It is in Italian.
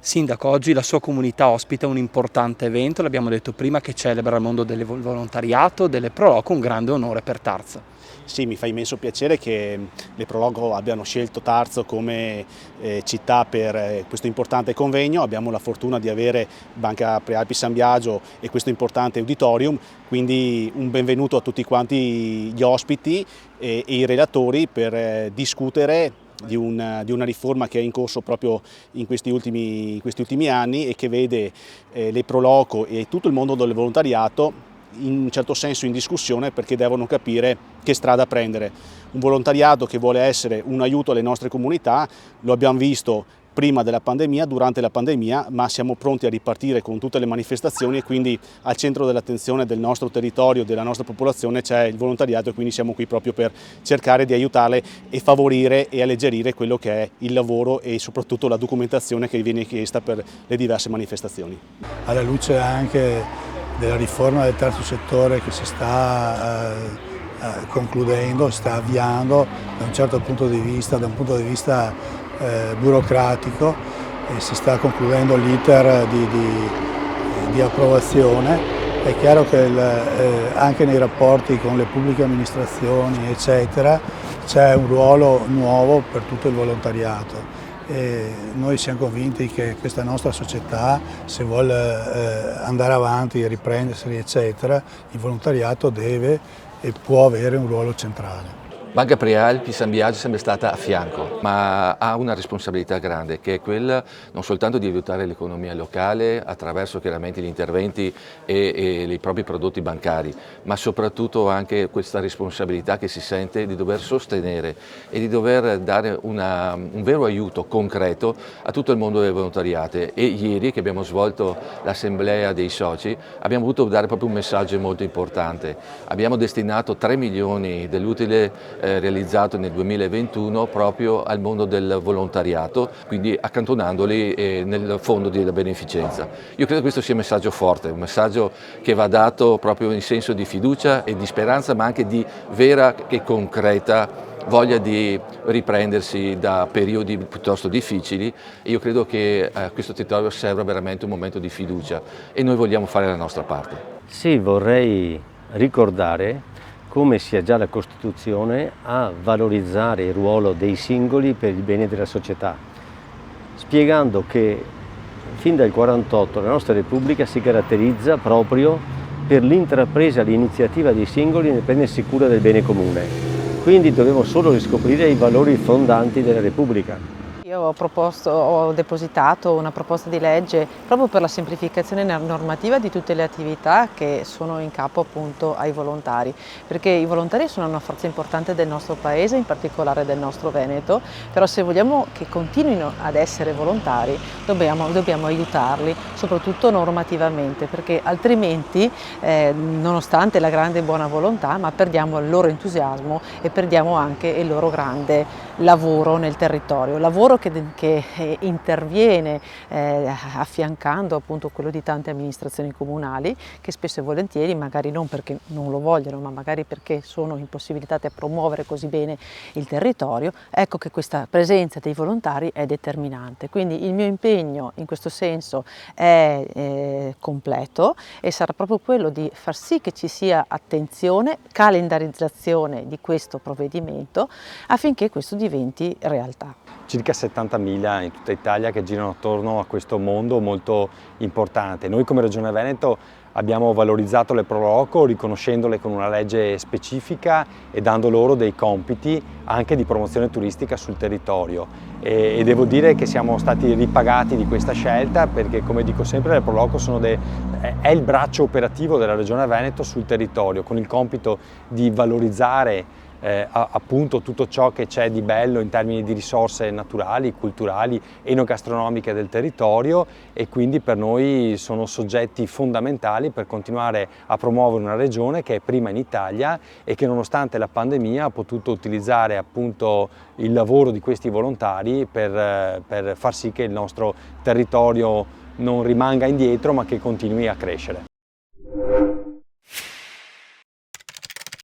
Sindaco, oggi la sua comunità ospita un importante evento, l'abbiamo detto prima, che celebra il mondo del volontariato, delle Pro Loco, un grande onore per Tarzo. Sì, mi fa immenso piacere che le Prologo abbiano scelto Tarzo come città per questo importante convegno. Abbiamo la fortuna di avere Banca Prealpi San Biagio e questo importante auditorium, quindi un benvenuto a tutti quanti gli ospiti e i relatori per discutere di una riforma che è in corso proprio in questi ultimi anni e che vede le Proloco e tutto il mondo del volontariato in un certo senso in discussione, perché devono capire che strada prendere. Un volontariato che vuole essere un aiuto alle nostre comunità, lo abbiamo visto prima della pandemia, durante la pandemia, ma siamo pronti a ripartire con tutte le manifestazioni e quindi al centro dell'attenzione del nostro territorio, della nostra popolazione c'è il volontariato e quindi siamo qui proprio per cercare di aiutarle e favorire e alleggerire quello che è il lavoro e soprattutto la documentazione che viene chiesta per le diverse manifestazioni. Alla luce anche della riforma del terzo settore che si sta concludendo, sta avviando da un certo punto di vista, burocratico, e si sta concludendo l'iter di approvazione. È chiaro che anche nei rapporti con le pubbliche amministrazioni eccetera c'è un ruolo nuovo per tutto il volontariato. E noi siamo convinti che questa nostra società, se vuole andare avanti e riprendersi eccetera, il volontariato deve e può avere un ruolo centrale. Banca Prealpi San Biagio è sempre stata a fianco, ma ha una responsabilità grande, che è quella non soltanto di aiutare l'economia locale attraverso chiaramente gli interventi e i propri prodotti bancari, ma soprattutto anche questa responsabilità che si sente di dover sostenere e di dover dare un vero aiuto concreto a tutto il mondo del volontariato. E ieri, che abbiamo svolto l'assemblea dei soci, abbiamo voluto dare proprio un messaggio molto importante. Abbiamo destinato 3 milioni dell'utile realizzato nel 2021 proprio al mondo del volontariato, quindi accantonandoli nel fondo della beneficenza. Io credo che questo sia un messaggio forte, un messaggio che va dato proprio in senso di fiducia e di speranza, ma anche di vera e concreta voglia di riprendersi da periodi piuttosto difficili. E io credo che questo territorio serva veramente un momento di fiducia e noi vogliamo fare la nostra parte. Sì, vorrei ricordare come sia già la Costituzione a valorizzare il ruolo dei singoli per il bene della società, spiegando che fin dal 1948 la nostra Repubblica si caratterizza proprio per l'intrapresa, l'iniziativa dei singoli nel prendersi cura del bene comune. Quindi dobbiamo solo riscoprire i valori fondanti della Repubblica. Io ho depositato una proposta di legge proprio per la semplificazione normativa di tutte le attività che sono in capo appunto ai volontari, perché i volontari sono una forza importante del nostro paese, in particolare del nostro Veneto, però se vogliamo che continuino ad essere volontari dobbiamo aiutarli, soprattutto normativamente, perché altrimenti nonostante la grande buona volontà, ma perdiamo il loro entusiasmo e perdiamo anche il loro grande lavoro nel territorio, lavoro che interviene affiancando appunto quello di tante amministrazioni comunali che spesso e volentieri, magari non perché non lo vogliono, ma magari perché sono impossibilitate a promuovere così bene il territorio, ecco che questa presenza dei volontari è determinante. Quindi il mio impegno in questo senso è completo e sarà proprio quello di far sì che ci sia attenzione, calendarizzazione di questo provvedimento affinché questo diventi realtà. Circa 70.000 in tutta Italia che girano attorno a questo mondo molto importante. Noi come Regione Veneto abbiamo valorizzato le Pro Loco riconoscendole con una legge specifica e dando loro dei compiti anche di promozione turistica sul territorio. E devo dire che siamo stati ripagati di questa scelta perché, come dico sempre, le Pro Loco è il braccio operativo della Regione Veneto sul territorio, con il compito di valorizzare appunto tutto ciò che c'è di bello in termini di risorse naturali, culturali, enogastronomiche del territorio, e quindi per noi sono soggetti fondamentali per continuare a promuovere una regione che è prima in Italia e che nonostante la pandemia ha potuto utilizzare appunto il lavoro di questi volontari per far sì che il nostro territorio non rimanga indietro ma che continui a crescere.